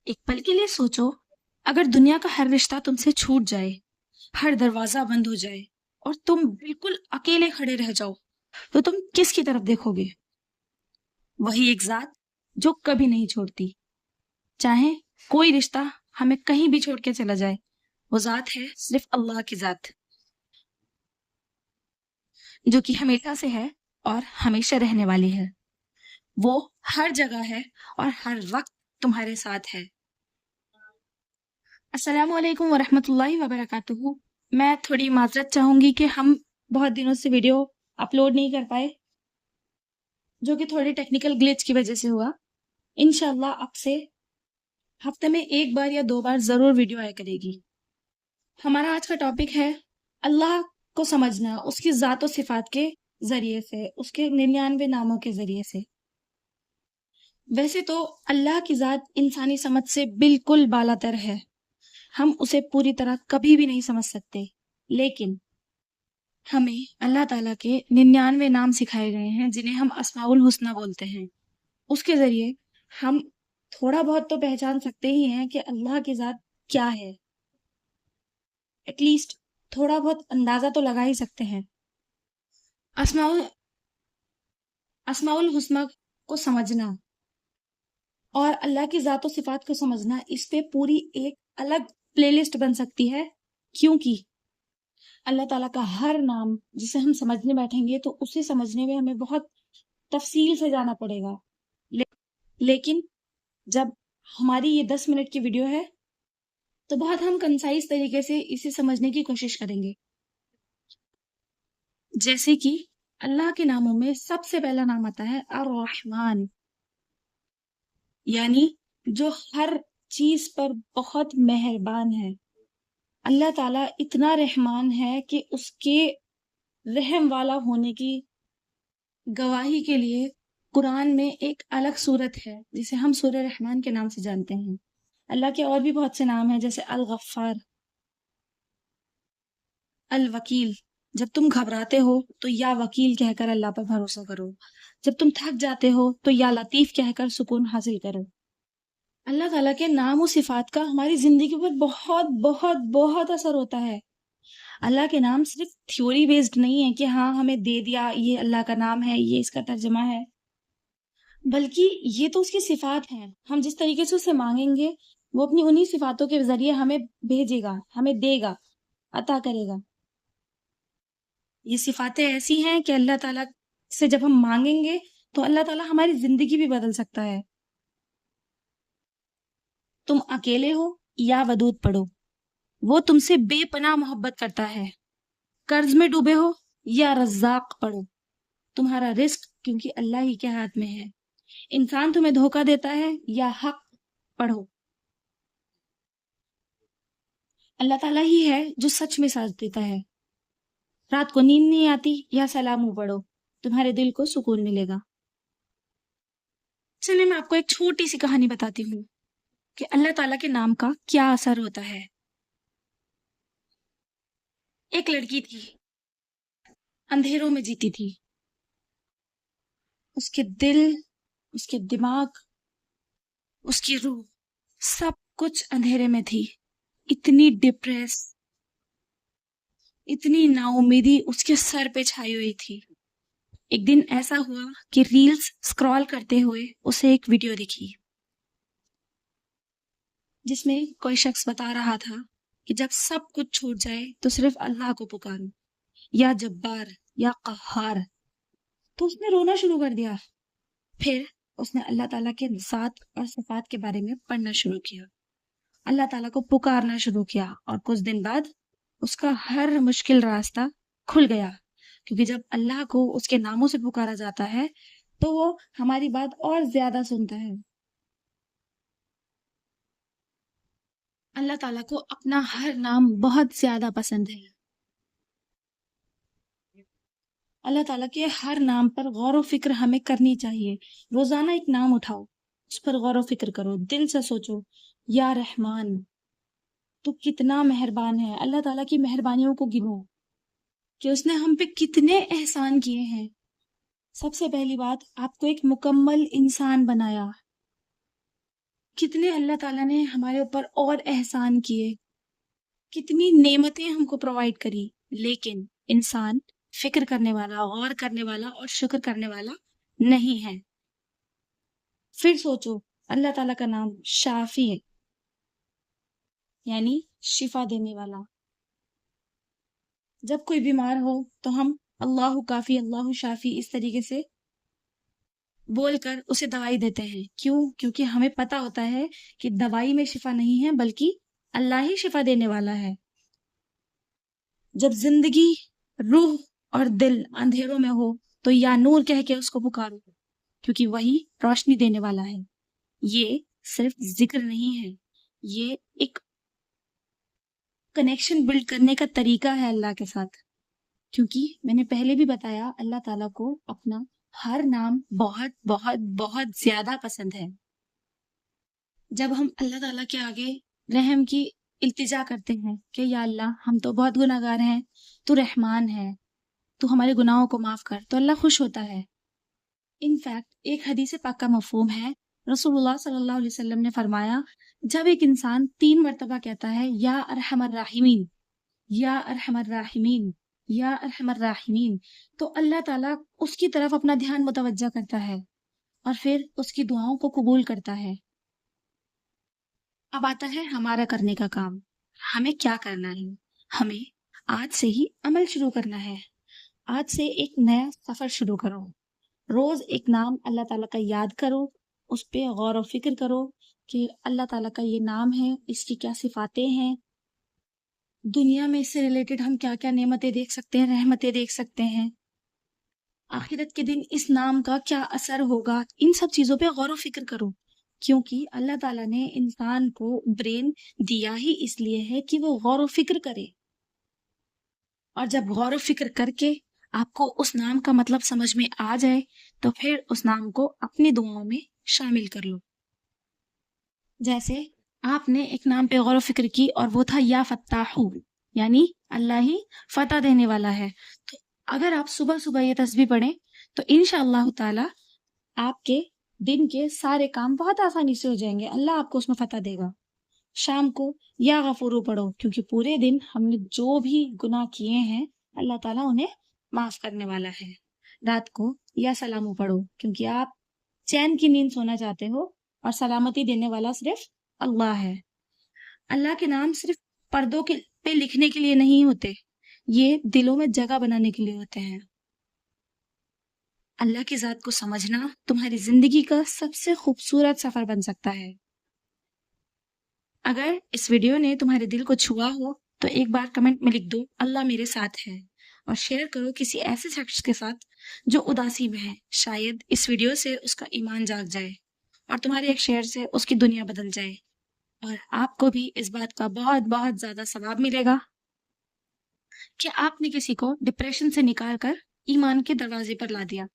एक पल के लिए सोचो, अगर दुनिया का हर रिश्ता तुमसे छूट जाए, हर दरवाजा बंद हो जाए और तुम बिल्कुल अकेले खड़े रह जाओ, तो तुम किसकी तरफ देखोगे? वही एक जात जो कभी नहीं छोड़ती। चाहे कोई रिश्ता हमें कहीं भी छोड़ के चला जाए, वो जात है सिर्फ अल्लाह की जात, जो कि हमेशा से है और हमेशा रहने वाली है। वो हर जगह है और हर वक्त तुम्हारे साथ है। अस्सलामु अलैकुम वरहमतुल्लाहि वबरकातुहू। मैं थोड़ी माजरत चाहूंगी कि हम बहुत दिनों से वीडियो अपलोड नहीं कर पाए, जो कि थोड़ी टेक्निकल ग्लिच की वजह से हुआ। इंशाल्लाह अब से हफ्ते में एक बार या दो बार जरूर वीडियो आया करेगी। हमारा आज का टॉपिक है अल्लाह को समझना, उसकी ज़ात और सिफात के जरिए से, उसके 99 नामों के जरिए से। वैसे तो अल्लाह की ज़ात इंसानी समझ से बिल्कुल बालातर है, हम उसे पूरी तरह कभी भी नहीं समझ सकते, लेकिन हमें अल्लाह ताला के 99 नाम सिखाए गए हैं जिन्हें हम अस्माउल हुस्ना बोलते हैं। उसके जरिए हम थोड़ा बहुत तो पहचान सकते ही हैं कि अल्लाह की ज़ात क्या है। एटलीस्ट थोड़ा बहुत अंदाजा तो लगा ही सकते हैं। अस्माउल अस्माउल हुस्ना को समझना और अल्लाह की ज़ात और सिफात को समझना, इस पे पूरी एक अलग प्लेलिस्ट बन सकती है, क्योंकि अल्लाह ताला का हर नाम जिसे हम समझने बैठेंगे तो उसे समझने में हमें बहुत तफसील से जाना पड़ेगा। ले, लेकिन जब हमारी ये 10 मिनट की वीडियो है तो बहुत हम कंसाइज तरीके से इसे समझने की कोशिश करेंगे। जैसे कि अल्लाह के नामों में सबसे पहला नाम आता है अर्रहमान, यानी जो हर चीज पर बहुत मेहरबान है। अल्लाह ताला इतना रहमान है कि उसके रहम वाला होने की गवाही के लिए कुरान में एक अलग सूरत है जिसे हम सूरह रहमान के नाम से जानते हैं। अल्लाह के और भी बहुत से नाम हैं, जैसे अल गफ्फार, अल वकील। जब तुम घबराते हो तो या वकील कहकर अल्लाह पर भरोसा करो, जब तुम थक जाते हो तो या लतीफ कहकर सुकून हासिल करो। अल्लाह ताला के नाम और सिफात का हमारी जिंदगी पर बहुत बहुत बहुत असर होता है। अल्लाह के नाम सिर्फ थ्योरी बेस्ड नहीं है कि हाँ हमें दे दिया ये अल्लाह का नाम है, ये इसका तर्जमा है, बल्कि ये तो उसकी सिफात हैं। हम जिस तरीके से उसे मांगेंगे वो अपनी उन्हीं सिफातों के जरिए हमें भेजेगा, हमें देगा, अता करेगा। ये सिफातें ऐसी हैं कि अल्लाह ताला से जब हम मांगेंगे तो अल्लाह ताला हमारी जिंदगी भी बदल सकता है। तुम अकेले हो या वदूद पढ़ो, वो तुमसे बेपनाह मोहब्बत करता है। कर्ज में डूबे हो या रज़्ज़ाक़ पढ़ो, तुम्हारा रिस्क क्योंकि अल्लाह ही के हाथ में है। इंसान तुम्हें धोखा देता है या हक पढ़ो, अल्लाह ताला ही है जो सच में साथ देता है। रात को नींद नहीं आती या सलामू पढ़ो, तुम्हारे दिल को सुकून मिलेगा। चलिए मैं आपको एक छोटी सी कहानी बताती हूँ कि अल्लाह ताला के नाम का क्या असर होता है। एक लड़की थी, अंधेरों में जीती थी। उसके दिल, उसके दिमाग, उसकी रूह, सब कुछ अंधेरे में थी। इतनी डिप्रेस, इतनी नाउमीदी उसके सर पे छाई हुई थी। एक दिन ऐसा हुआ कि रील्स स्क्रॉल करते हुए उसे एक वीडियो दिखी, जिसमें कोई शख्स बता रहा था कि जब सब कुछ छूट जाए तो सिर्फ अल्लाह को पुकारो, या जब्बार या कहार। तो उसने रोना शुरू कर दिया। फिर उसने अल्लाह ताला के ज़ात और सिफात के बारे में पढ़ना शुरू किया, अल्लाह ताला को पुकारना शुरू किया, और कुछ दिन बाद उसका हर मुश्किल रास्ता खुल गया। क्योंकि जब अल्लाह को उसके नामों से पुकारा जाता है तो वो हमारी बात और ज्यादा सुनता है। अल्लाह ताला को अपना हर नाम बहुत ज्यादा पसंद है। अल्लाह ताला के हर नाम पर गौर व फिक्र हमें करनी चाहिए। रोजाना एक नाम उठाओ, उस पर गौर व फिक्र करो, दिल से सोचो, या रहमान तो कितना मेहरबान है। अल्लाह ताला की मेहरबानियों को गिनो कि उसने हम पे कितने एहसान किए हैं। सबसे पहली बात, आपको एक मुकम्मल इंसान बनाया। کتنے اللہ تعالیٰ نے ہمارے اوپر اور احسان کیے، کتنی نعمتیں ہم کو پرووائڈ کری، لیکن انسان فکر کرنے والا، غور کرنے والا اور شکر کرنے والا نہیں ہے۔ پھر سوچو، اللہ تعالیٰ کا نام شافی ہے، یعنی شفا دینے والا۔ جب کوئی بیمار ہو تو ہم اللہ کافی، اللہ شافی اس طریقے سے بول کر اسے دوائی دیتے ہیں۔ کیوں؟ کیونکہ ہمیں پتا ہوتا ہے کہ دوائی میں شفا نہیں ہے بلکہ اللہ ہی شفا دینے والا ہے۔ جب زندگی، روح اور دل اندھیروں میں ہو تو یا نور کہہ کے اس کو پکارو، کیونکہ وہی روشنی دینے والا ہے۔ یہ صرف ذکر نہیں ہے، یہ ایک کنیکشن بلڈ کرنے کا طریقہ ہے اللہ کے ساتھ۔ کیونکہ میں نے پہلے بھی بتایا، اللہ تعالیٰ کو اپنا ہر نام بہت بہت بہت زیادہ پسند ہے۔ جب ہم اللہ تعالیٰ کے آگے رحم کی التجا کرتے ہیں کہ یا اللہ ہم تو بہت گناہ گار ہیں، تو رحمان ہے، تو ہمارے گناہوں کو معاف کر، تو اللہ خوش ہوتا ہے۔ انفیکٹ ایک حدیث پاک کا مفہوم ہے، رسول اللہ صلی اللہ علیہ وسلم نے فرمایا، جب ایک انسان 3 مرتبہ کہتا ہے یا ارحم الراحمین، یا ارحم الراحمین، یا ارحم الراحمین، تو اللہ تعالیٰ اس کی طرف اپنا دھیان متوجہ کرتا ہے اور پھر اس کی دعاؤں کو قبول کرتا ہے۔ اب آتا ہے ہمارا کرنے کا کام، ہمیں کیا کرنا ہے؟ ہمیں آج سے ہی عمل شروع کرنا ہے۔ آج سے ایک نیا سفر شروع کرو۔ روز ایک نام اللہ تعالیٰ کا یاد کرو، اس پہ غور و فکر کرو کہ اللہ تعالیٰ کا یہ نام ہے، اس کی کیا صفاتیں ہیں، دنیا میں اس سے ریلیٹڈ ہم کیا کیا نعمتیں دیکھ سکتے ہیں، رحمتیں دیکھ سکتے ہیں، آخرت کے دن اس نام کا کیا اثر ہوگا، ان سب چیزوں پہ غور و فکر کرو۔ کیونکہ اللہ تعالیٰ نے انسان کو برین دیا ہی اس لیے ہے کہ وہ غور و فکر کرے، اور جب غور و فکر کر کے آپ کو اس نام کا مطلب سمجھ میں آ جائے تو پھر اس نام کو اپنی دعاؤں میں شامل کر لو۔ جیسے آپ نے ایک نام پہ غور و فکر کی اور وہ تھا یا فتاحو، یعنی اللہ ہی فتح دینے والا ہے، تو اگر آپ صبح صبح یہ تسبیح پڑھیں تو انشاءاللہ تعالی آپ کے دن کے سارے کام بہت آسانی سے ہو جائیں گے، اللہ آپ کو اس میں فتح دے گا۔ شام کو یا غفورو پڑھو، کیونکہ پورے دن ہم نے جو بھی گناہ کیے ہیں اللہ تعالیٰ انہیں معاف کرنے والا ہے۔ رات کو یا سلامو پڑھو، کیونکہ آپ چین کی نیند سونا چاہتے ہو اور سلامتی دینے والا صرف اللہ ہے۔ اللہ کے نام صرف پردوں کے پہ لکھنے کے لیے نہیں ہوتے، یہ دلوں میں جگہ بنانے کے لیے ہوتے ہیں۔ اللہ کی ذات کو سمجھنا تمہاری زندگی کا سب سے خوبصورت سفر بن سکتا ہے۔ اگر اس ویڈیو نے تمہارے دل کو چھوا ہو تو ایک بار کمنٹ میں لکھ دو اللہ میرے ساتھ ہے، اور شیئر کرو کسی ایسے شخص کے ساتھ جو اداسی میں ہے، شاید اس ویڈیو سے اس کا ایمان جاگ جائے اور تمہارے ایک شیئر سے اس کی دنیا بدل جائے، اور آپ کو بھی اس بات کا بہت بہت زیادہ ثواب ملے گا کہ آپ نے کسی کو ڈپریشن سے نکال کر ایمان کے دروازے پر لا دیا۔